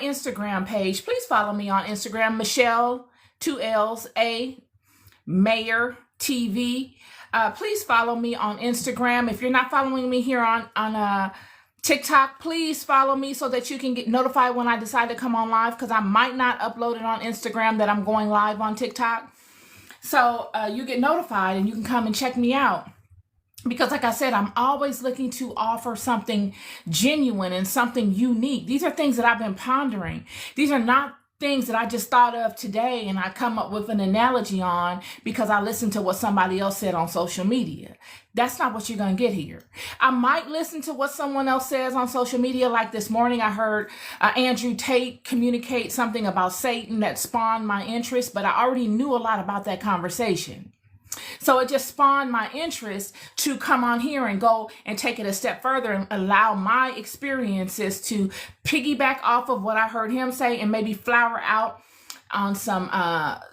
Instagram page. Please follow me on Instagram, Michelle, 2L's, A, Mayor TV. Please follow me on Instagram. If you're not following me here on TikTok, please follow me so that you can get notified when I decide to come on live, because I might not upload it on Instagram that I'm going live on TikTok. So you get notified and you can come and check me out. Because like I said, I'm always looking to offer something genuine and something unique. These are things that I've been pondering. These are not things that I just thought of today and I come up with an analogy on because I listened to what somebody else said on social media. That's not what you're going to get here. I might listen to what someone else says on social media. Like this morning, I heard Andrew Tate communicate something about Satan that spawned my interest, but I already knew a lot about that conversation. So it just spawned my interest to come on here and go and take it a step further and allow my experiences to piggyback off of what I heard him say and maybe flower out on some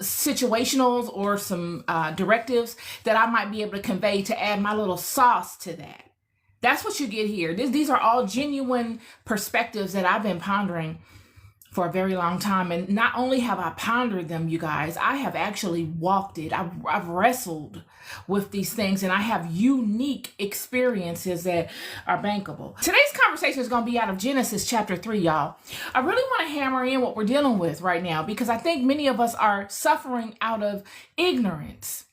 situationals or some directives that I might be able to convey to add my little sauce to that. That's what you get here. These are all genuine perspectives that I've been pondering for a very long time. And not only have I pondered them, you guys, I have actually walked it. I've wrestled with these things and I have unique experiences that are bankable. Today's conversation is going to be out of Genesis chapter 3, y'all. I really want to hammer in what we're dealing with right now because I think many of us are suffering out of ignorance.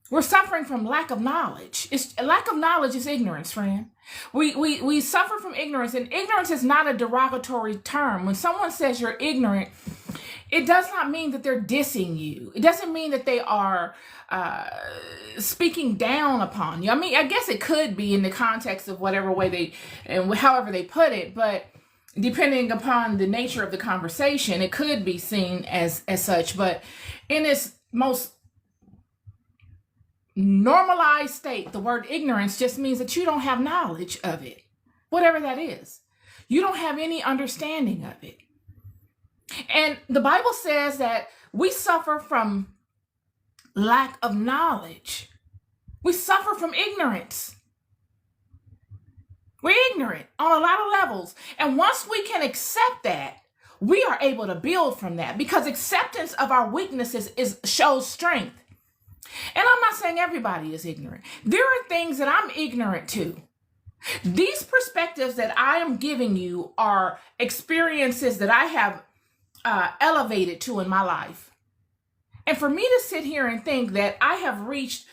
We're suffering from lack of knowledge. Lack of knowledge is ignorance, friend. We suffer from ignorance, and ignorance is not a derogatory term. When someone says you're ignorant, it does not mean that they're dissing you. It doesn't mean that they are speaking down upon you. I mean, I guess it could be in the context of whatever way they and however they put it, but depending upon the nature of the conversation, it could be seen as such. But in its most normalized state, the word ignorance just means that you don't have knowledge of it, whatever that is. You don't have any understanding of it. And the Bible says that we suffer from lack of knowledge. We suffer from ignorance. We're ignorant on a lot of levels. And once we can accept that, we are able to build from that, because acceptance of our weaknesses shows strength. And I'm not saying everybody is ignorant. There are things that I'm ignorant to. These perspectives that I am giving you are experiences that I have elevated to in my life. And for me to sit here and think that I have reached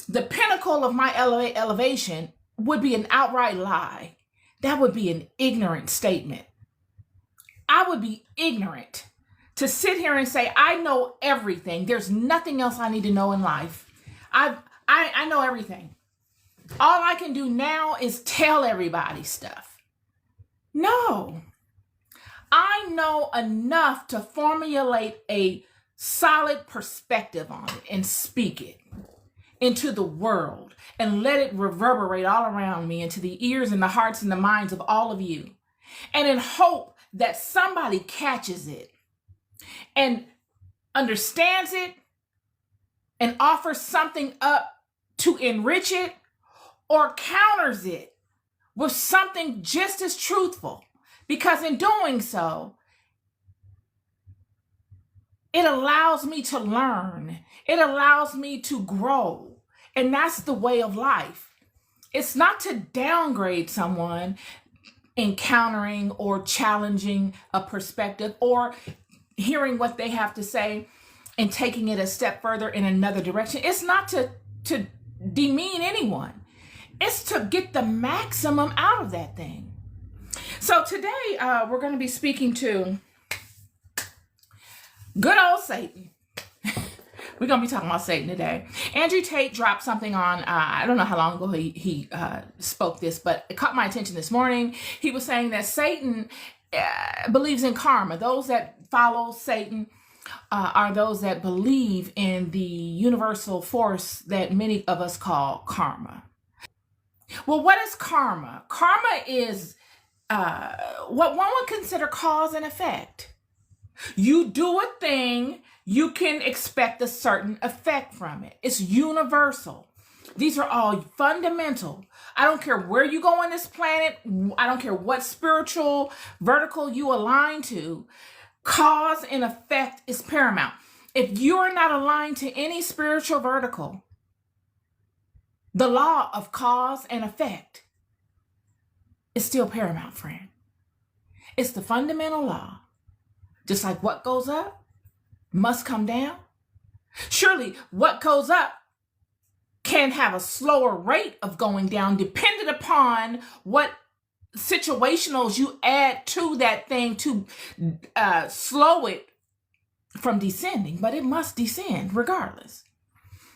the pinnacle of my elevation would be an outright lie. That would be an ignorant statement. I would be ignorant to sit here and say, I know everything. There's nothing else I need to know in life. I know everything. All I can do now is tell everybody stuff. No. I know enough to formulate a solid perspective on it and speak it into the world and let it reverberate all around me into the ears and the hearts and the minds of all of you. And in hope that somebody catches it and understands it and offers something up to enrich it, or counters it with something just as truthful. Because in doing so, it allows me to learn. It allows me to grow. And that's the way of life. It's not to downgrade someone encountering or challenging a perspective or hearing what they have to say and taking it a step further in another direction. It's not to demean anyone. It's to get the maximum out of that thing. So today we're going to be speaking to good old Satan. We're going to be talking about Satan today. Andrew Tate dropped something on, I don't know how long ago he spoke this, but it caught my attention this morning. He was saying that Satan believes in karma. Those that follow Satan are those that believe in the universal force that many of us call karma. Well, what is karma? Karma is what one would consider cause and effect. You do a thing, you can expect a certain effect from it. It's universal. These are all fundamental. I don't care where you go on this planet. I don't care what spiritual vertical you align to. Cause and effect is paramount. If you're not aligned to any spiritual vertical, the law of cause and effect is still paramount, friend. It's the fundamental law. Just like what goes up must come down. Surely what goes up can have a slower rate of going down depending upon what situationals you add to that thing to slow it from descending, but it must descend regardless.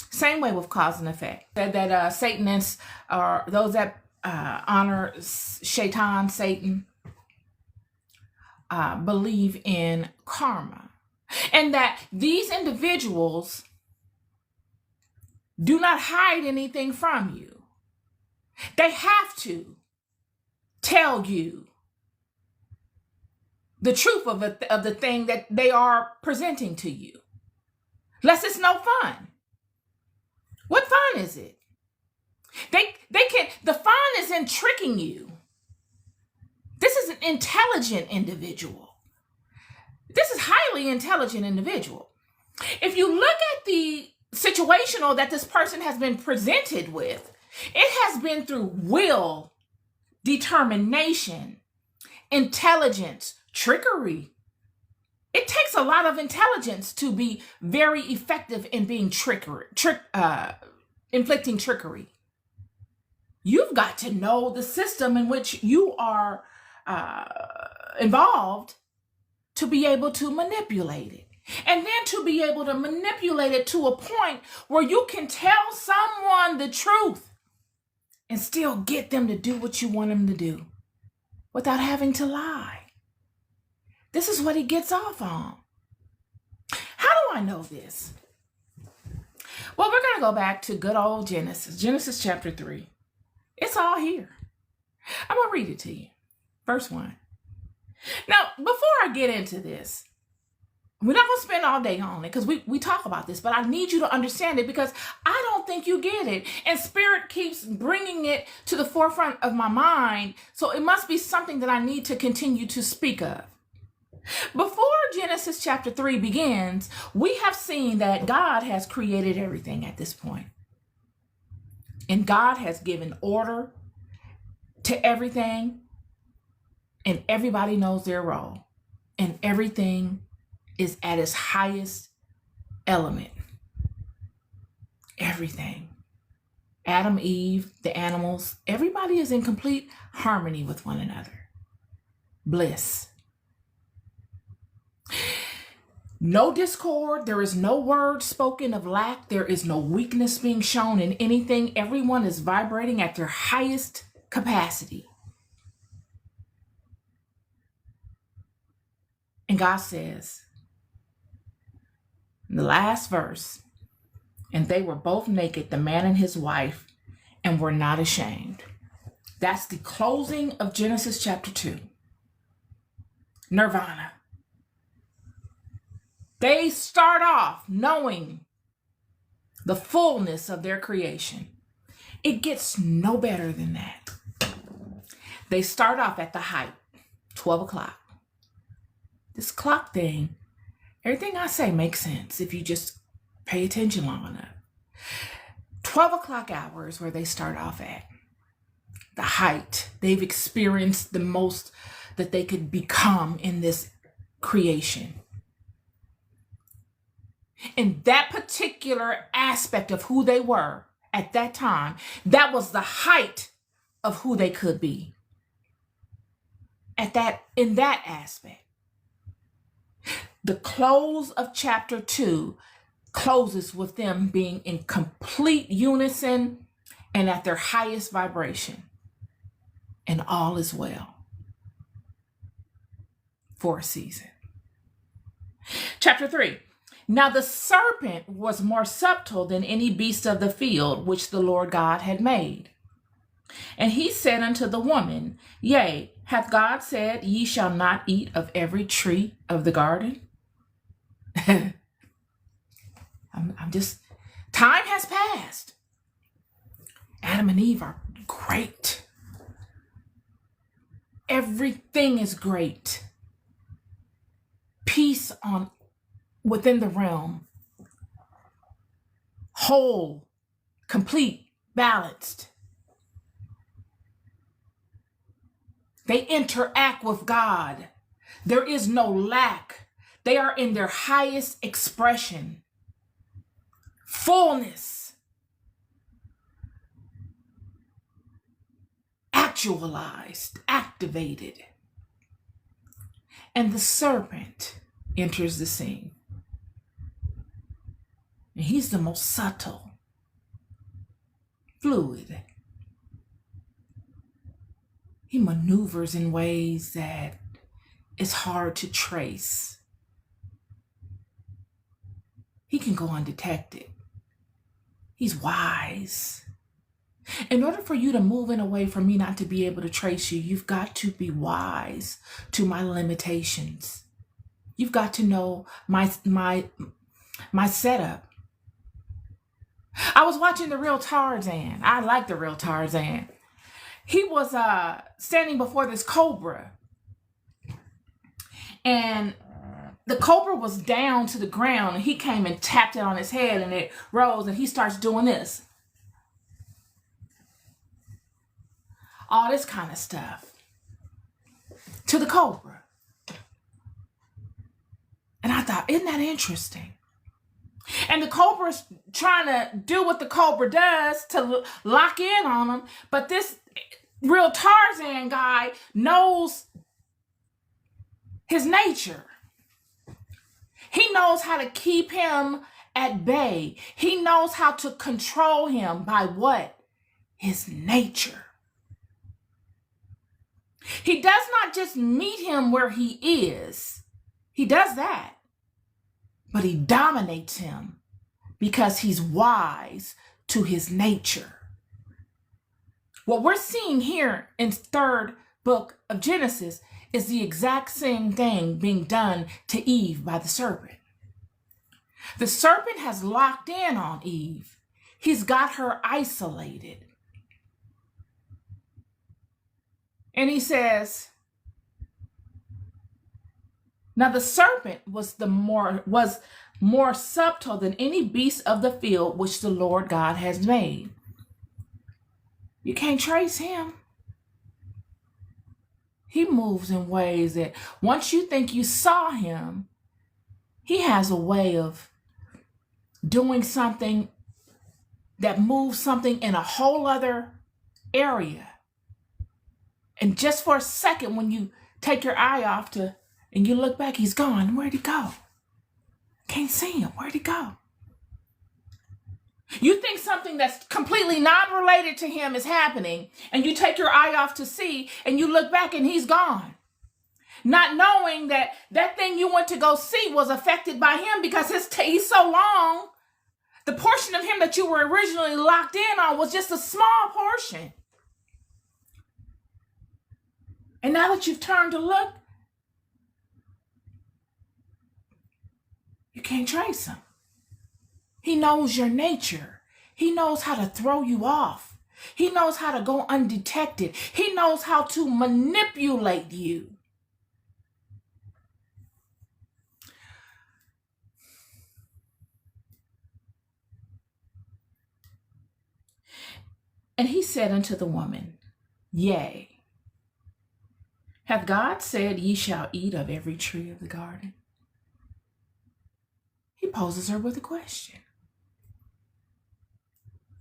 Same way with cause and effect. That Satanists, or those that honor Satan, believe in karma, and that these individuals do not hide anything from you. They have to tell you the truth of the thing that they are presenting to you. Lest it's no fun. What fun is it? The fun is in tricking you. This is an intelligent individual. This is highly intelligent individual. If you look at the situational that this person has been presented with, it has been through will, determination, intelligence, trickery. It takes a lot of intelligence to be very effective in being inflicting trickery. You've got to know the system in which you are involved to be able to manipulate it. And then to be able to manipulate it to a point where you can tell someone the truth and still get them to do what you want them to do without having to lie. This is what he gets off on. How do I know this? Well, we're going to go back to good old Genesis chapter 3. It's all here. I'm going to read it to you. Verse 1. Now, before I get into this, we're not going to spend all day on it because we talk about this, but I need you to understand it because I don't think you get it. And Spirit keeps bringing it to the forefront of my mind. So it must be something that I need to continue to speak of. Before Genesis chapter 3 begins, we have seen that God has created everything at this point. And God has given order to everything. And everybody knows their role. And everything is at its highest element. Everything. Adam, Eve, the animals, everybody is in complete harmony with one another. Bliss. No discord. There is no word spoken of lack. There is no weakness being shown in anything. Everyone is vibrating at their highest capacity. And God says, in the last verse, and they were both naked, the man and his wife, and were not ashamed. That's the closing of Genesis chapter 2. Nirvana. They start off knowing the fullness of their creation. It gets no better than that. They start off at the height, 12 o'clock. This clock thing, everything I say makes sense if you just pay attention long enough. 12 o'clock hour is where they start off at. The height. They've experienced the most that they could become in this creation. In that particular aspect of who they were at that time, that was the height of who they could be. In that aspect. The close of chapter 2 closes with them being in complete unison and at their highest vibration. And all is well for a season. Chapter 3. Now the serpent was more subtle than any beast of the field which the Lord God had made. And he said unto the woman, Yea, hath God said, Ye shall not eat of every tree of the garden? Time has passed. Adam and Eve are great. Everything is great. Peace on within the realm. Whole, complete, balanced. They interact with God. There is no lack. They are in their highest expression. Fullness. Actualized, activated. And the serpent enters the scene. And he's the most subtle, fluid. He maneuvers in ways that is hard to trace. He can go undetected. He's wise. In order for you to move in a way for me not to be able to trace you, you've got to be wise to my limitations. You've got to know my setup. I was watching The Real Tarzan. I like The Real Tarzan. He was standing before this cobra. And the cobra was down to the ground. And he came and tapped it on his head. And it rose. And he starts doing this. All this kind of stuff. To the cobra. And I thought, isn't that interesting? And the cobra's trying to do what the cobra does to lock in on him. But this Real Tarzan guy knows his nature. He knows how to keep him at bay. He knows how to control him by what? His nature. He does not just meet him where he is. He does that. But he dominates him because he's wise to his nature. What we're seeing here in third book of Genesis is the exact same thing being done to Eve by the serpent. The serpent has locked in on Eve. He's got her isolated. And he says, now the serpent was more subtle than any beast of the field which the Lord God has made. You can't trace him. He moves in ways that once you think you saw him, he has a way of doing something that moves something in a whole other area. And just for a second, when you take your eye off and you look back, he's gone. Where'd he go? Can't see him. Where'd he go? You think something that's completely not related to him is happening, and you take your eye off to see, and you look back and he's gone. Not knowing that that thing you went to go see was affected by him because he's so long. The portion of him that you were originally locked in on was just a small portion. And now that you've turned to look, you can't trace him. He knows your nature. He knows how to throw you off. He knows how to go undetected. He knows how to manipulate you. And he said unto the woman, yea, hath God said, ye shall eat of every tree of the garden? He poses her with a question.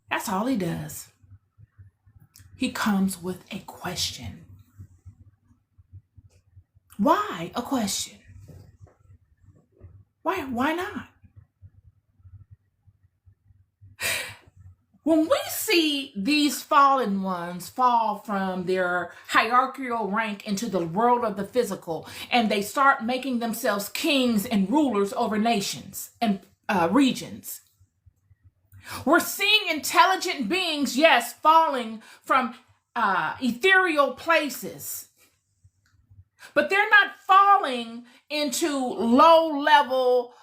That's all he does. He comes with a question. Why a question? Why not? When we see these fallen ones fall from their hierarchical rank into the world of the physical, and they start making themselves kings and rulers over nations and regions, we're seeing intelligent beings, yes, falling from ethereal places, but they're not falling into low-level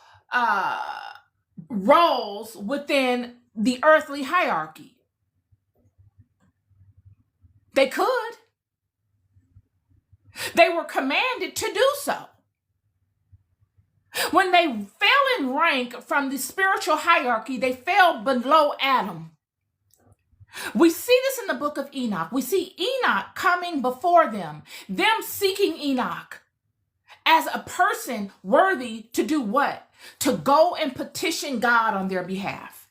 roles within the earthly hierarchy. They could. They were commanded to do so. When they fell in rank from the spiritual hierarchy, they fell below Adam. We see this in the book of Enoch. We see Enoch coming before them seeking Enoch as a person worthy to do what? To go and petition God on their behalf.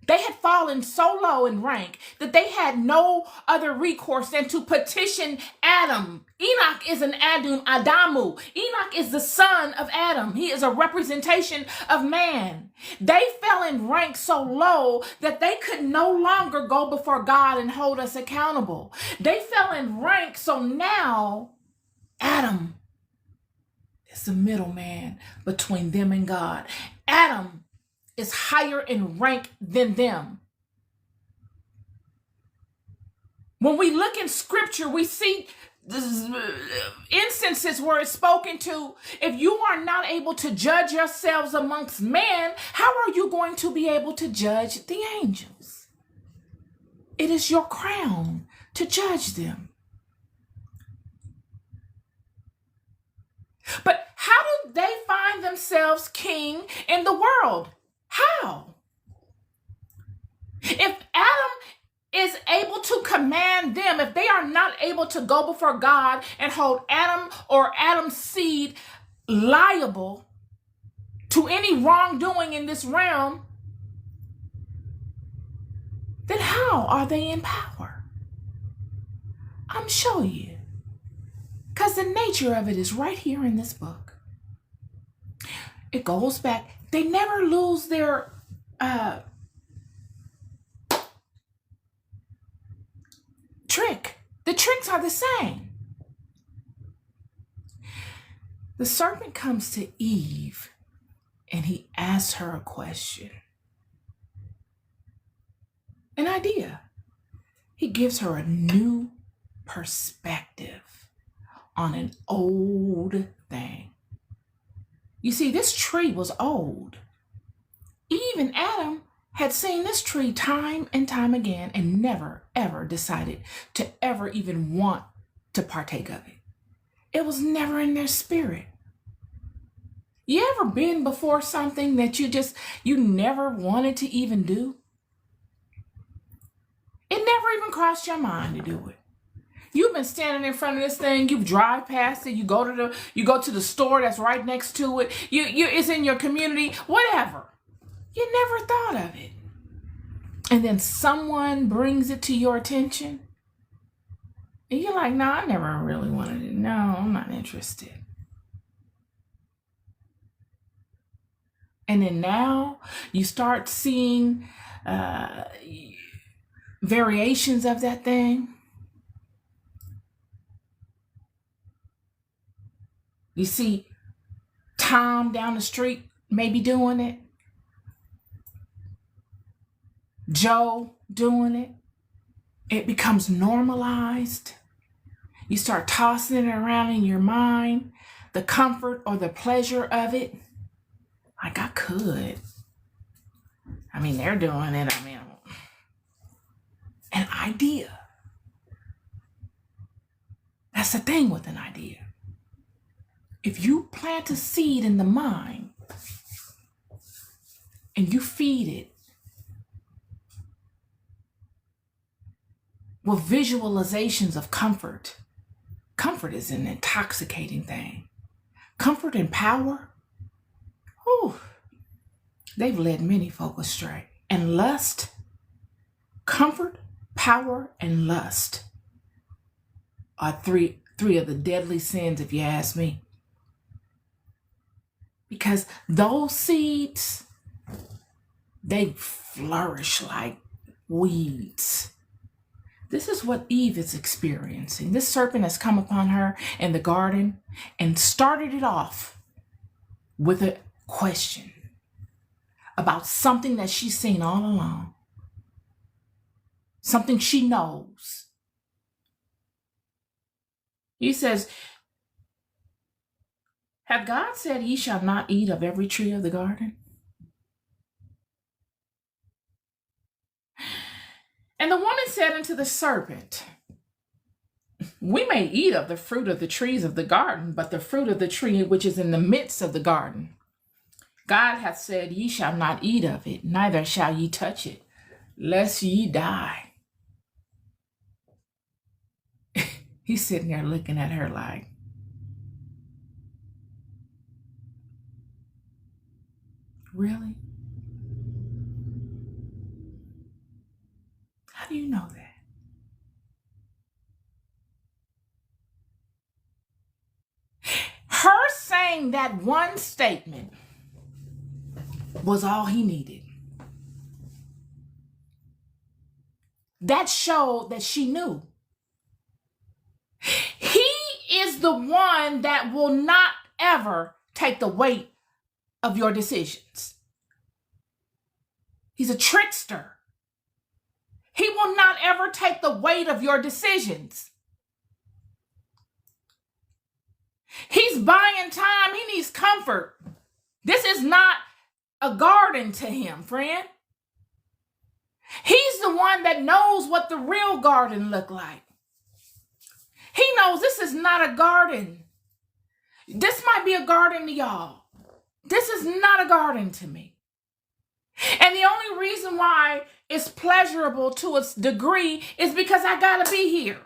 They had fallen so low in rank that they had no other recourse than to petition Adam. Enoch is an Adamu. Enoch is the son of Adam. He is a representation of man. They fell in rank so low that they could no longer go before God and hold us accountable. They fell in rank, so now Adam is the middleman between them and God. Adam is higher in rank than them. When we look in scripture, we see instances where it's spoken to, if you are not able to judge yourselves amongst men, how are you going to be able to judge the angels? It is your crown to judge them. But how do they find themselves king in the world? How? If Adam is able to command them, if they are not able to go before God and hold Adam or Adam's seed liable to any wrongdoing in this realm, then how are they in power? I'm showing you. Because the nature of it is right here in this book. It goes back. They never lose their trick. The tricks are the same. The serpent comes to Eve and he asks her a question. An idea. He gives her a new perspective on an old thing. You see, this tree was old. Eve and Adam had seen this tree time and time again and never, ever decided to ever even want to partake of it. It was never in their spirit. You ever been before something that you never wanted to even do? It never even crossed your mind to do it. You've been standing in front of this thing. You drive past it. You go to the store that's right next to it. It's in your community. Whatever. You never thought of it, and then someone brings it to your attention, and you're like, "No, I never really wanted it. No, I'm not interested." And then now you start seeing variations of that thing. You see Tom down the street maybe doing it. Joe doing it. It becomes normalized. You start tossing it around in your mind, the comfort or the pleasure of it. Like, I could. I mean, they're doing it. I mean, an idea. That's the thing with an idea. If you plant a seed in the mind and you feed it with visualizations of comfort, comfort is an intoxicating thing. Comfort and power, they've led many folk astray. And lust, comfort, power, and lust are three of the deadly sins, if you ask me. Because those seeds, they flourish like weeds. This is what Eve is experiencing. This serpent has come upon her in the garden and started it off with a question about something that she's seen all along. Something she knows. He says, "Have God said ye shall not eat of every tree of the garden?" And the woman said unto the serpent, We may eat of the fruit of the trees of the garden, but the fruit of the tree which is in the midst of the garden, God hath said, ye shall not eat of it, neither shall ye touch it, lest ye die. He's sitting there looking at her like, really? How do you know that? Her saying that one statement was all he needed. That showed that she knew. He is the one that will not ever take the weight of your decisions. He's a trickster. He will not ever take the weight of your decisions. He's buying time. He needs comfort. This is not a garden to him, friend. He's the one that knows what the real garden look like. He knows this is not a garden. This might be a garden to y'all. This is not a garden to me. And the only reason why it's pleasurable to its degree is because I gotta be here.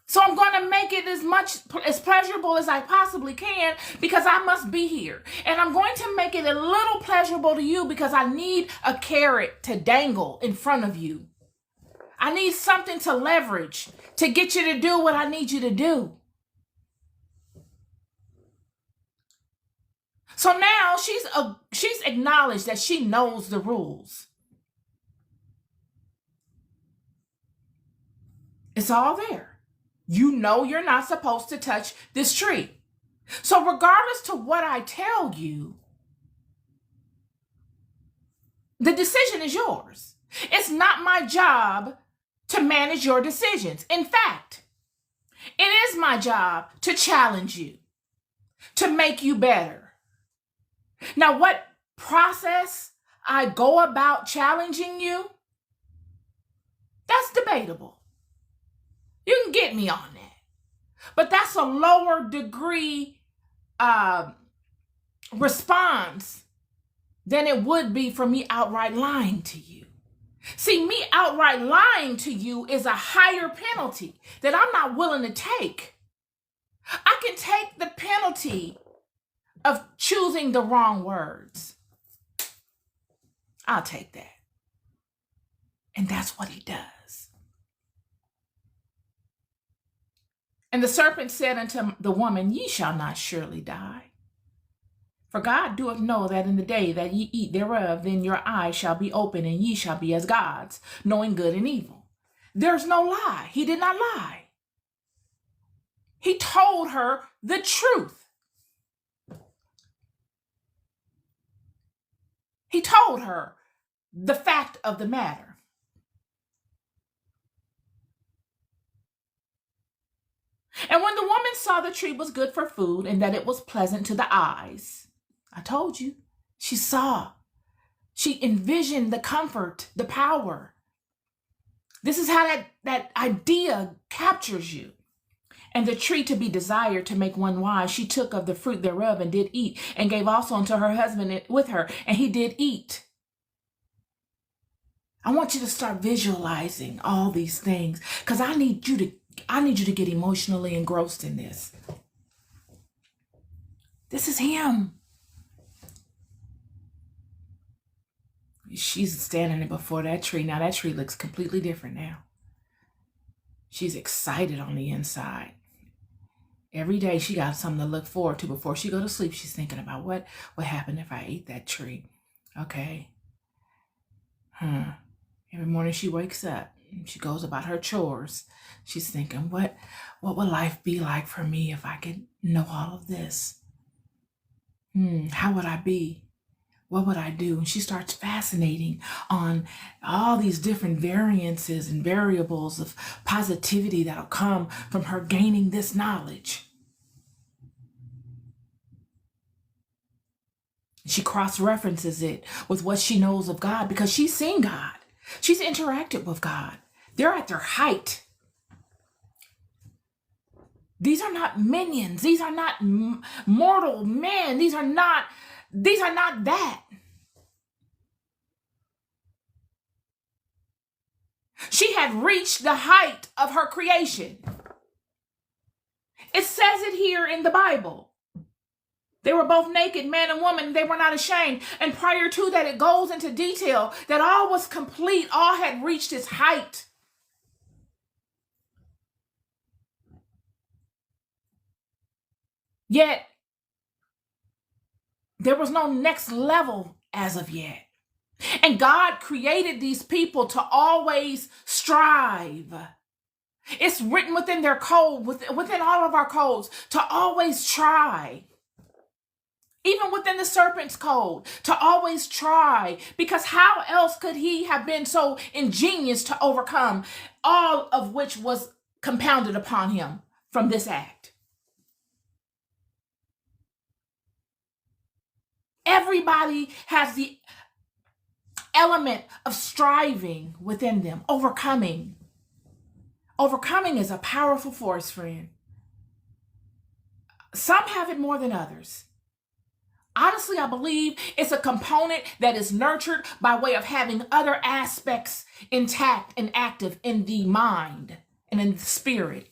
So I'm going to make it as pleasurable as I possibly can because I must be here. And I'm going to make it a little pleasurable to you because I need a carrot to dangle in front of you. I need something to leverage to get you to do what I need you to do. So now she's acknowledged that she knows the rules. It's all there. You know you're not supposed to touch this tree. So regardless to what I tell you, the decision is yours. It's not my job to manage your decisions. In fact, it is my job to challenge you, to make you better. Now, what process I go about challenging you, that's debatable. You can get me on that. But that's a lower degree response than it would be for me outright lying to you. See, me outright lying to you is a higher penalty that I'm not willing to take. I can take the penalty of choosing the wrong words. I'll take that. And that's what he does. And the serpent said unto the woman, ye shall not surely die. For God doeth know that in the day that ye eat thereof, then your eyes shall be open, and ye shall be as gods, knowing good and evil. There's no lie. He did not lie. He told her the truth. He told her the fact of the matter. And when the woman saw the tree was good for food and that it was pleasant to the eyes, I told you, she saw, she envisioned the comfort, the power. This is how that idea captures you. And the tree to be desired to make one wise, she took of the fruit thereof and did eat, and gave also unto her husband with her, and he did eat. I want you to start visualizing all these things because I need you to get emotionally engrossed in this. This is him. She's standing before that tree. Now that tree looks completely different now. She's excited on the inside. Every day she got something to look forward to. Before she go to sleep, she's thinking about what happened if I ate that tree. Okay. Every morning she wakes up. She goes about her chores. She's thinking, what would life be like for me if I could know all of this? How would I be? What would I do? And she starts fascinating on all these different variances and variables of positivity that'll come from her gaining this knowledge. She cross-references it with what she knows of God because she's seen God. She's interacted with God. They're at their height. These are not minions. These are not mortal men. These are not that. She had reached the height of her creation. It says it here in the Bible. They were both naked, man and woman. They were not ashamed. And prior to that, it goes into detail that all was complete. All had reached its height. Yet, there was no next level as of yet. And God created these people to always strive. It's written within their code, within all of our codes, to always try. Even within the serpent's code, to always try. Because how else could he have been so ingenious to overcome, all of which was compounded upon him from this act? Everybody has the element of striving within them, overcoming. Overcoming is a powerful force, friend. Some have it more than others. Honestly, I believe it's a component that is nurtured by way of having other aspects intact and active in the mind and in the spirit.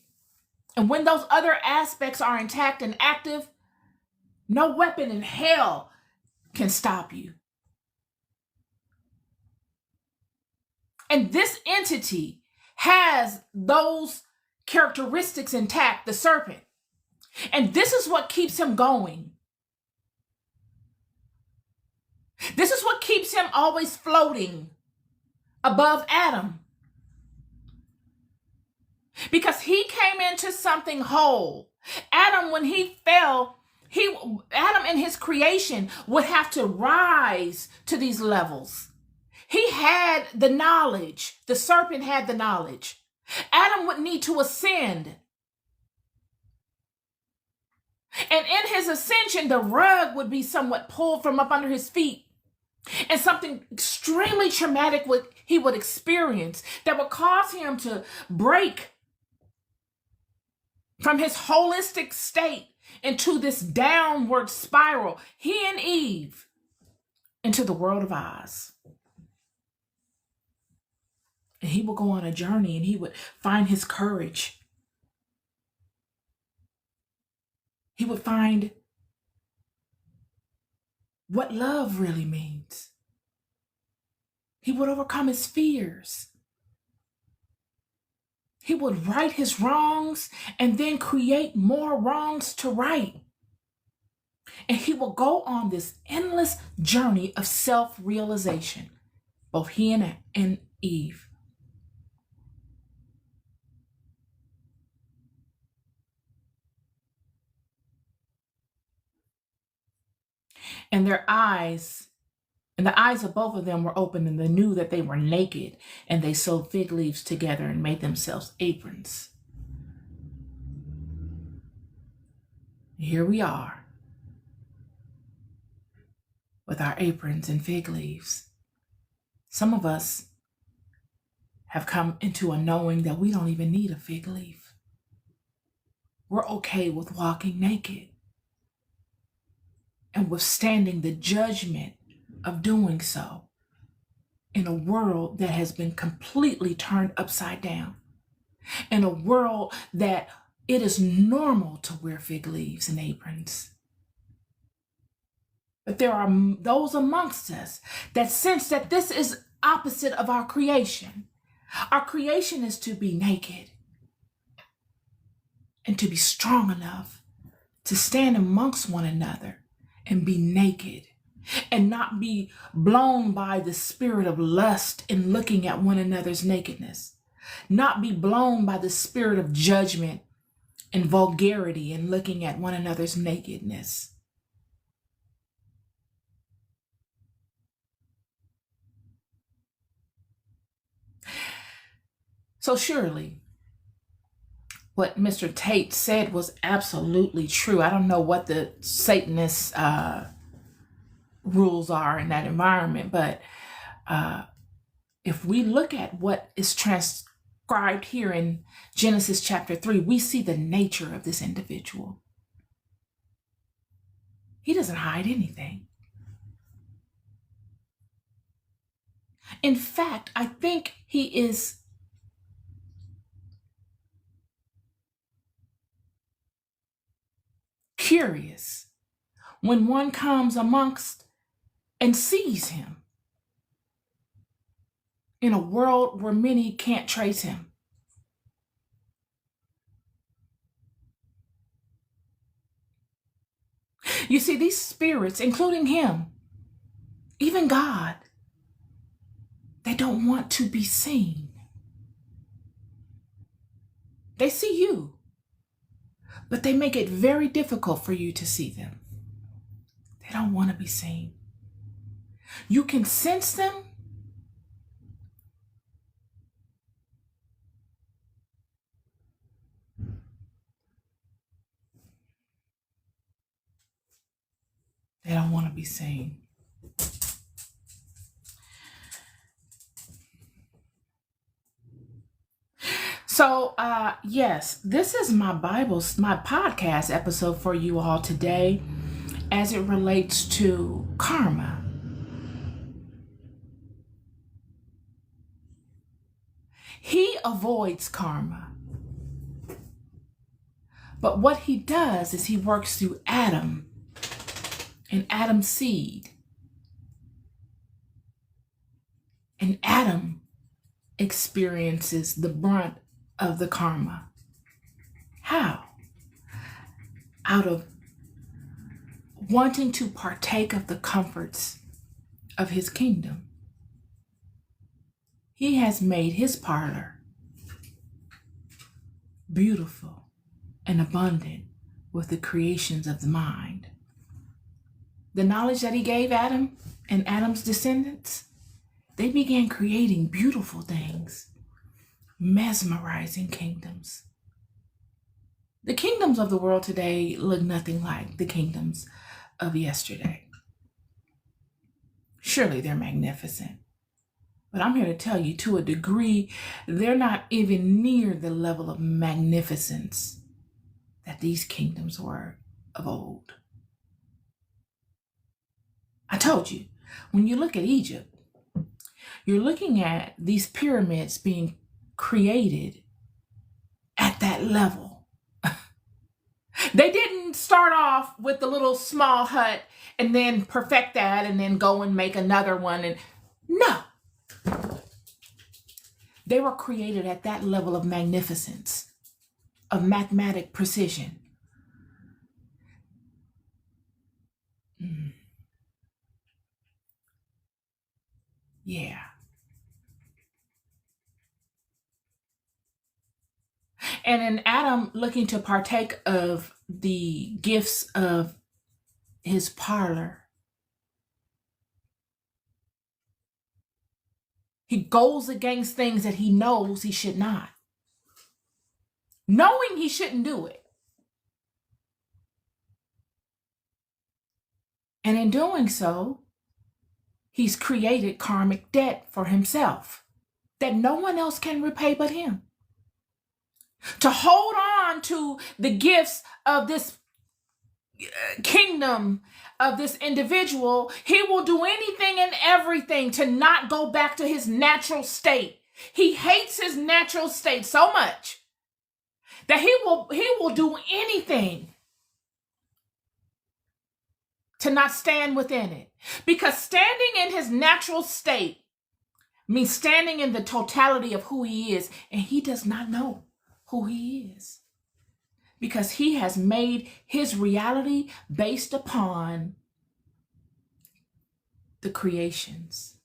And when those other aspects are intact and active, no weapon in hell can stop you. And this entity has those characteristics intact, the serpent. And this is what keeps him going. This is what keeps him always floating above Adam. Because he came into something whole. Adam, when he fell, Adam in his creation would have to rise to these levels. He had the knowledge. The serpent had the knowledge. Adam would need to ascend. And in his ascension, the rug would be somewhat pulled from up under his feet. And something extremely traumatic he would experience that would cause him to break from his holistic state into this downward spiral, he and Eve, into the world of Oz. And he would go on a journey and he would find his courage. He would find what love really means. He would overcome his fears. He would right his wrongs and then create more wrongs to right. And he will go on this endless journey of self-realization, both he and Eve. And their eyes, and the eyes of both of them were open, and they knew that they were naked, and they sewed fig leaves together and made themselves aprons. Here we are with our aprons and fig leaves. Some of us have come into a knowing that we don't even need a fig leaf. We're okay with walking naked and withstanding the judgment of doing so in a world that has been completely turned upside down, in a world that it is normal to wear fig leaves and aprons. But there are those amongst us that sense that this is opposite of our creation. Our creation is to be naked and to be strong enough to stand amongst one another and be naked and not be blown by the spirit of lust in looking at one another's nakedness, not be blown by the spirit of judgment and vulgarity in looking at one another's nakedness. So surely what Mr. Tate said was absolutely true. I don't know what the Satanist rules are in that environment, but if we look at what is described here in Genesis chapter 3, we see the nature of this individual. He doesn't hide anything. In fact, I think he is curious when one comes amongst and sees him in a world where many can't trace him. You see, these spirits, including him, even God, they don't want to be seen. They see you, but they make it very difficult for you to see them. They don't want to be seen. You can sense them, they don't want to be seen. So, yes, this is my podcast episode for you all today as it relates to karma. He avoids karma. But what he does is he works through Adam and Adam's seed. And Adam experiences the brunt of the karma. How? Out of wanting to partake of the comforts of his kingdom. He has made his parlor beautiful and abundant with the creations of the mind. The knowledge that he gave Adam and Adam's descendants, they began creating beautiful things, mesmerizing kingdoms. The kingdoms of the world today look nothing like the kingdoms of yesterday. Surely they're magnificent. But I'm here to tell you, to a degree, they're not even near the level of magnificence that these kingdoms were of old. I told you, when you look at Egypt, you're looking at these pyramids being created at that level. They didn't start off with the little small hut and then perfect that and then go and make another one. And no, they were created at that level of magnificence, of mathematic precision. Yeah. And in Adam looking to partake of the gifts of his parlor, he goes against things that he knows he should not, knowing he shouldn't do it. And in doing so, he's created karmic debt for himself that no one else can repay but him. To hold on to the gifts of this kingdom of this individual, he will do anything and everything to not go back to his natural state. He hates his natural state so much that he will do anything to not stand within it. Because standing in his natural state means standing in the totality of who he is, and he does not know who he is. Because he has made his reality based upon the creations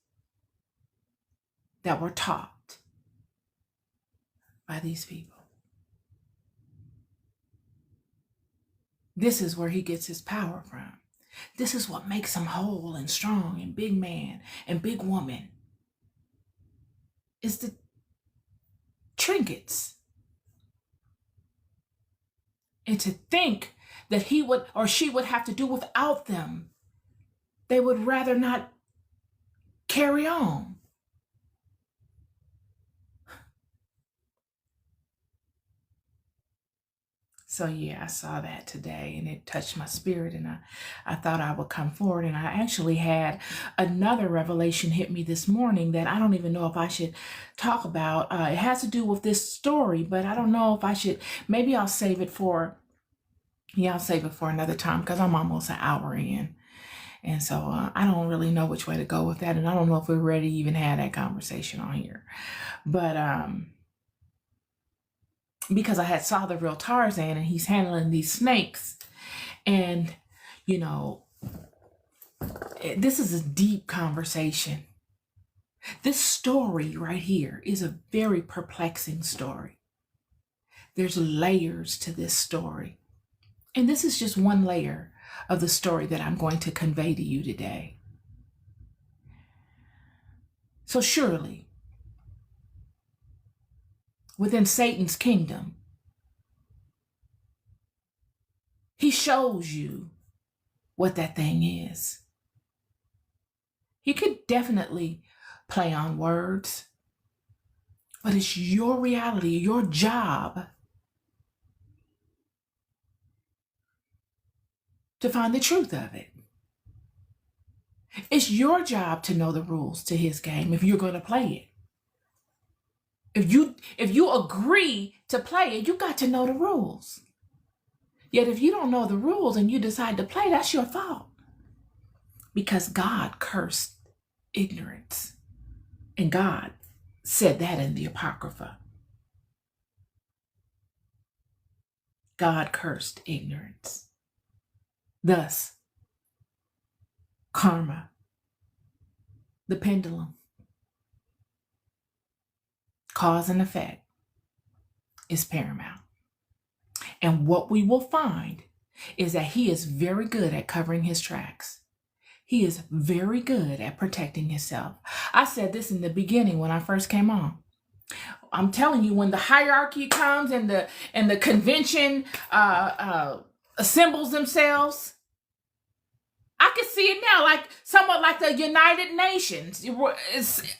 that were taught by these people. This is where he gets his power from. This is what makes him whole and strong and big man and big woman. It's the trinkets. And to think that he would or she would have to do without them, they would rather not carry on. So yeah, I saw that today and it touched my spirit, and I thought I would come forward. And I actually had another revelation hit me this morning that I don't even know if I should talk about. It has to do with this story, but I don't know if I should. Maybe I'll save it for, I'll save it for another time because I'm almost an hour in. And so I don't really know which way to go with that. And I don't know if we're ready to even have that conversation on here. But because I had saw the real Tarzan and he's handling these snakes. And, this is a deep conversation. This story right here is a very perplexing story. There's layers to this story. And this is just one layer of the story that I'm going to convey to you today. So surely, within Satan's kingdom, he shows you what that thing is. He could definitely play on words, but it's your reality, your job to find the truth of it. It's your job to know the rules to his game if you're going to play it. If you agree to play it, you got to know the rules. Yet if you don't know the rules and you decide to play, that's your fault. Because God cursed ignorance. And God said that in the Apocrypha. God cursed ignorance. Thus, karma, the pendulum, cause and effect is paramount. And what we will find is that he is very good at covering his tracks. He is very good at protecting himself. I said this in the beginning when I first came on. I'm telling you, when the hierarchy comes and the convention assembles themselves, I can see it now, like somewhat like the United Nations.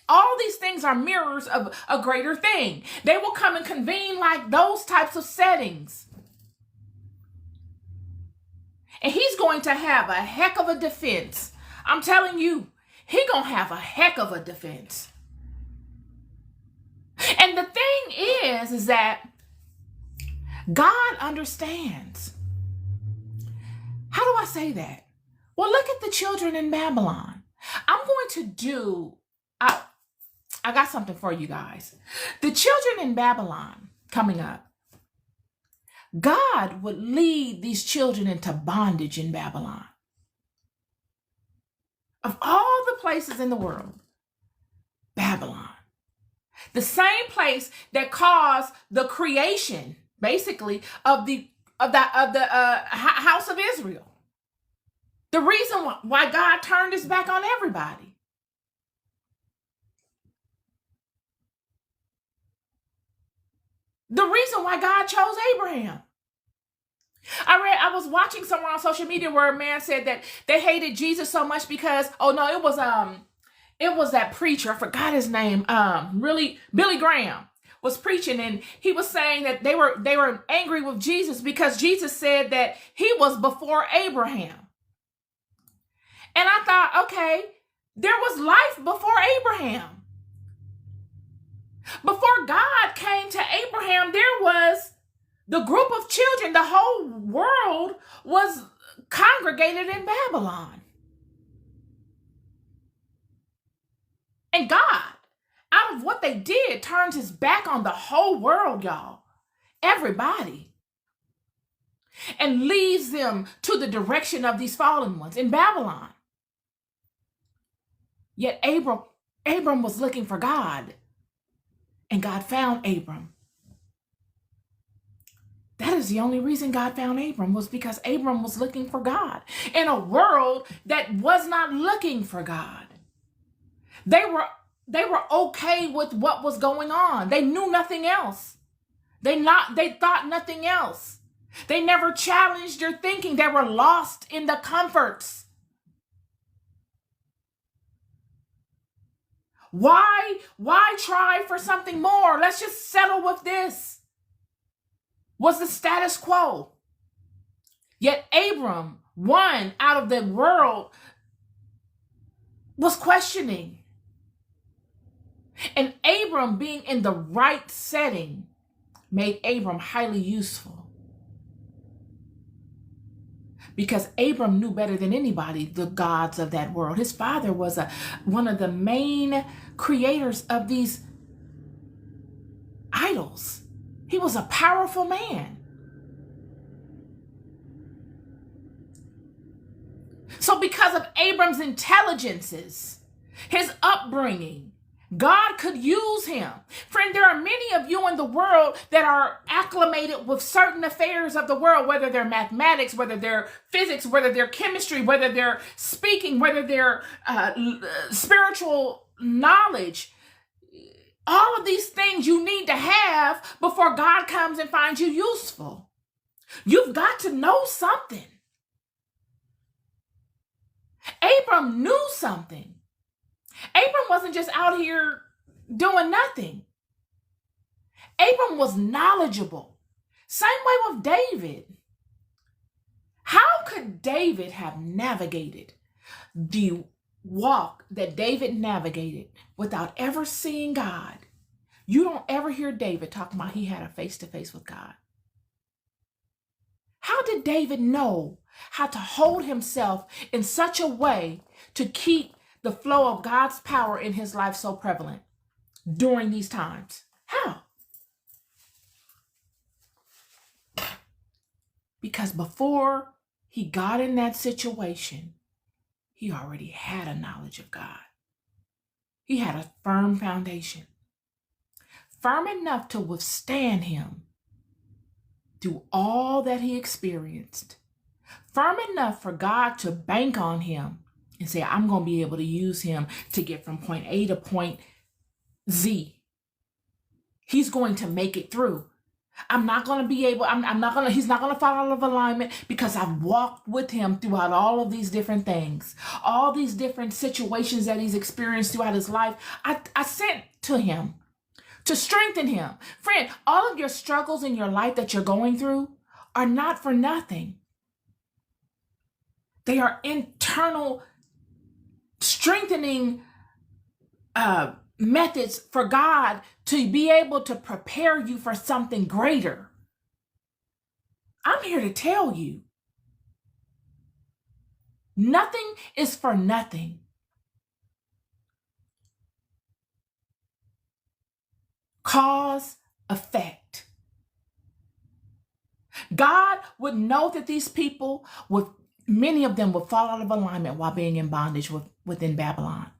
All these things are mirrors of a greater thing. They will come and convene like those types of settings. And he's going to have a heck of a defense. I'm telling you, he's going to have a heck of a defense. And the thing is that God understands. How do I say that? Well, look at the children in Babylon. I'm going to do, I got something for you guys. The children in Babylon coming up, God would lead these children into bondage in Babylon. Of all the places in the world, Babylon. The same place that caused the creation, basically, of the house of Israel. The reason why God turned his back on everybody. The reason why God chose Abraham. I was watching somewhere on social media where a man said that they hated Jesus so much because, it was that preacher, I forgot his name, really Billy Graham was preaching, and he was saying that they were angry with Jesus because Jesus said that he was before Abraham. And I thought, okay, there was life before Abraham. Before God came to Abraham, there was the group of children. The whole world was congregated in Babylon. And God, out of what they did, turns his back on the whole world, y'all. Everybody. And leads them to the direction of these fallen ones in Babylon. Yet Abram was looking for God. And God found Abram. That is the only reason God found Abram, was because Abram was looking for God in a world that was not looking for God. They were okay with what was going on. They knew nothing else. They thought nothing else. They never challenged their thinking. They were lost in the comforts. Why try for something more? Let's just settle with this. was the status quo. Yet Abram, one out of the world, was questioning. And Abram being in the right setting made Abram highly useful. Because Abram knew better than anybody the gods of that world. His father was one of the main creators of these idols. He was a powerful man. So because of Abram's intelligences, his upbringing, God could use him. Friend, there are many of you in the world that are acclimated with certain affairs of the world, whether they're mathematics, whether they're physics, whether they're chemistry, whether they're speaking, whether they're spiritual knowledge. All of these things you need to have before God comes and finds you useful. You've got to know something. Abram knew something. Abram wasn't just out here doing nothing. Abram was knowledgeable. Same way with David. How could David have navigated the walk that David navigated without ever seeing God? You don't ever hear David talking about he had a face-to-face with God. How did David know how to hold himself in such a way to keep the flow of God's power in his life so prevalent during these times? How? Because before he got in that situation, he already had a knowledge of God. He had a firm foundation, firm enough to withstand him through all that he experienced, firm enough for God to bank on him and say, I'm going to be able to use him to get from point A to point Z. He's going to make it through. I'm not going to be able, he's not going to fall out of alignment because I've walked with him throughout all of these different things, all these different situations that he's experienced throughout his life. I sent to him to strengthen him. Friend, all of your struggles in your life that you're going through are not for nothing. They are internal strengthening methods for God to be able to prepare you for something greater. I'm here to tell you, nothing is for nothing. Cause, effect. God would know that these people, many of them would fall out of alignment while being in bondage within Babylon.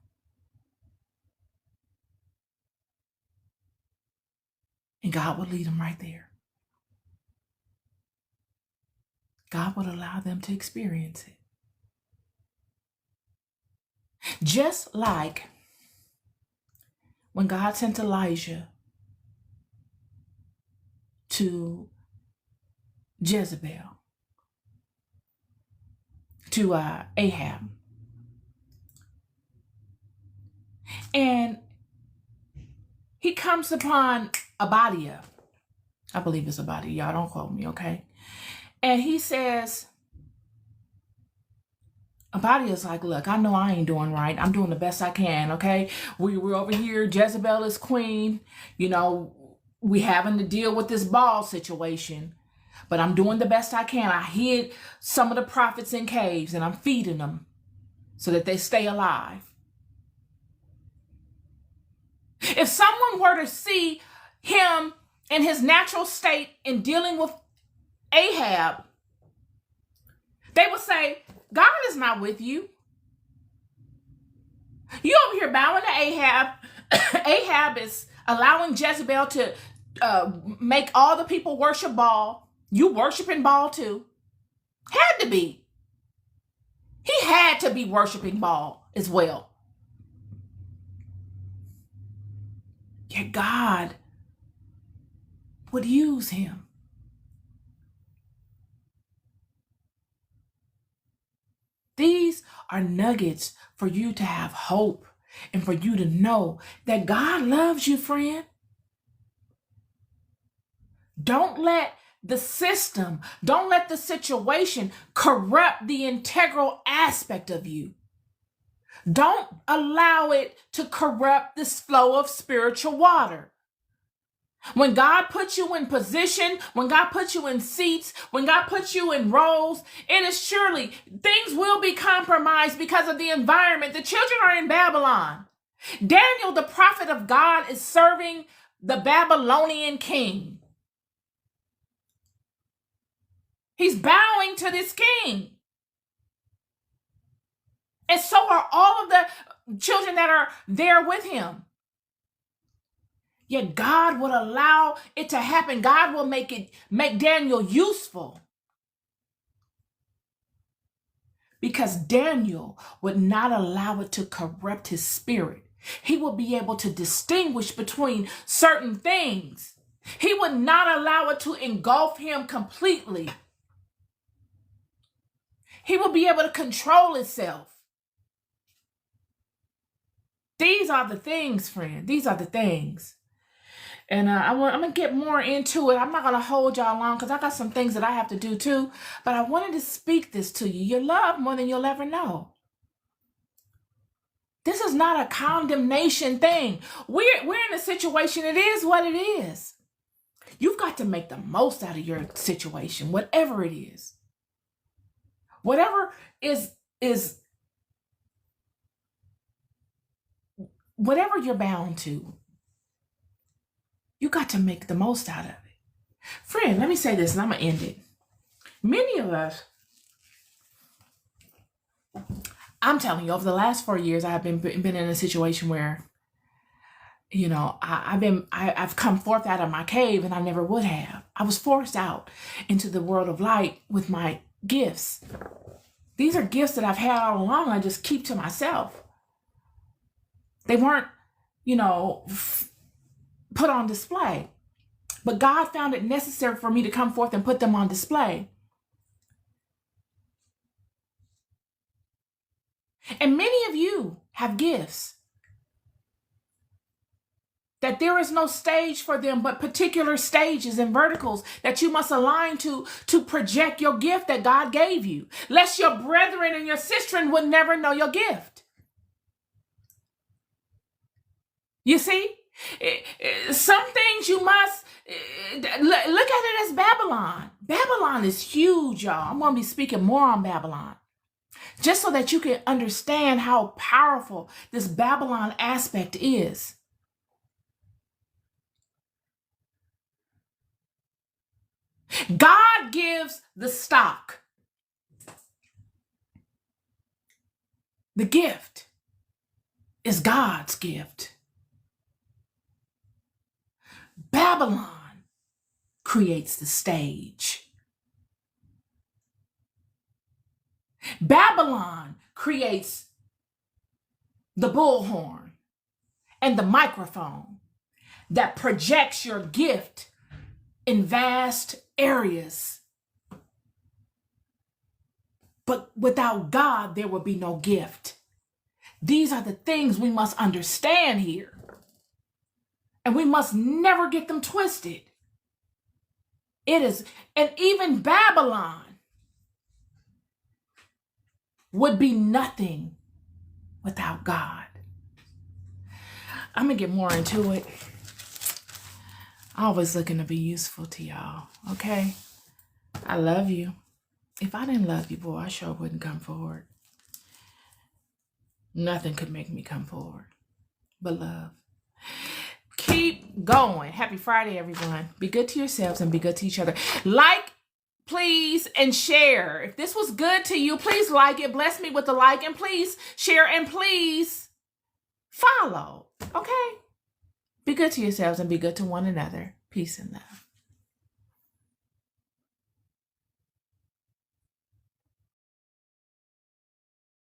And God would lead them right there. God would allow them to experience it. Just like when God sent Elijah to Jezebel, to Ahab. And he comes upon Obadiah. I believe it's Obadiah. Y'all don't quote me, okay? And he says, Obadiah's like, look, I know I ain't doing right. I'm doing the best I can, okay? We're over here. Jezebel is queen. You know, we having to deal with this Baal situation. But I'm doing the best I can. I hid some of the prophets in caves and I'm feeding them so that they stay alive. If someone were to see him in his natural state in dealing with Ahab, they would say, God is not with you. You over here bowing to Ahab. Ahab is allowing Jezebel to make all the people worship Baal. You worshiping Baal too. Had to be. He had to be worshiping Baal as well. Yet God would use him. These are nuggets for you to have hope and for you to know that God loves you, friend. Don't let the system, don't let the situation corrupt the integral aspect of you. Don't allow it to corrupt this flow of spiritual water. When God puts you in position, when God puts you in seats, when God puts you in roles, it is surely things will be compromised because of the environment. The children are in Babylon. Daniel, the prophet of God, is serving the Babylonian king. He's bowing to this king. And so are all of the children that are there with him. Yet God would allow it to happen. God will make Daniel useful. Because Daniel would not allow it to corrupt his spirit. He will be able to distinguish between certain things. He would not allow it to engulf him completely. He will be able to control himself. These are the things, friend. These are the things. And I'm going to get more into it. I'm not going to hold y'all long because I got some things that I have to do too. But I wanted to speak this to you. You're loved more than you'll ever know. This is not a condemnation thing. We're in a situation. It is what it is. You've got to make the most out of your situation, whatever it is. Whatever is whatever you're bound to, you got to make the most out of it. Friend, let me say this and I'm going to end it. Many of us, I'm telling you, over the last 4 years, I've been in a situation where, you know, I've come forth out of my cave and I never would have. I was forced out into the world of light with my gifts. These are gifts that I've had all along. I just keep to myself. They weren't, you know, put on display. But God found it necessary for me to come forth and put them on display. And many of you have gifts that there is no stage for them, but particular stages and verticals that you must align to project your gift that God gave you, lest your brethren and your sistren would never know your gift. You see, some things you must look at it as Babylon. Babylon is huge, y'all. I'm going to be speaking more on Babylon, just so that you can understand how powerful this Babylon aspect is. God gives the stock. The gift is God's gift. Babylon creates the stage. Babylon creates the bullhorn and the microphone that projects your gift in vast areas. But without God, there will be no gift. These are the things we must understand here. And we must never get them twisted. It is, and even Babylon would be nothing without God. I'm going to get more into it. Always looking to be useful to y'all, okay? I love you. If I didn't love you, boy, I sure wouldn't come forward. Nothing could make me come forward but love. Keep going. Happy Friday, everyone. Be good to yourselves and be good to each other. Like, please, and share. If this was good to you, please like it. Bless me with a like, and please share, and please follow. Okay? Be good to yourselves and be good to one another. Peace and love.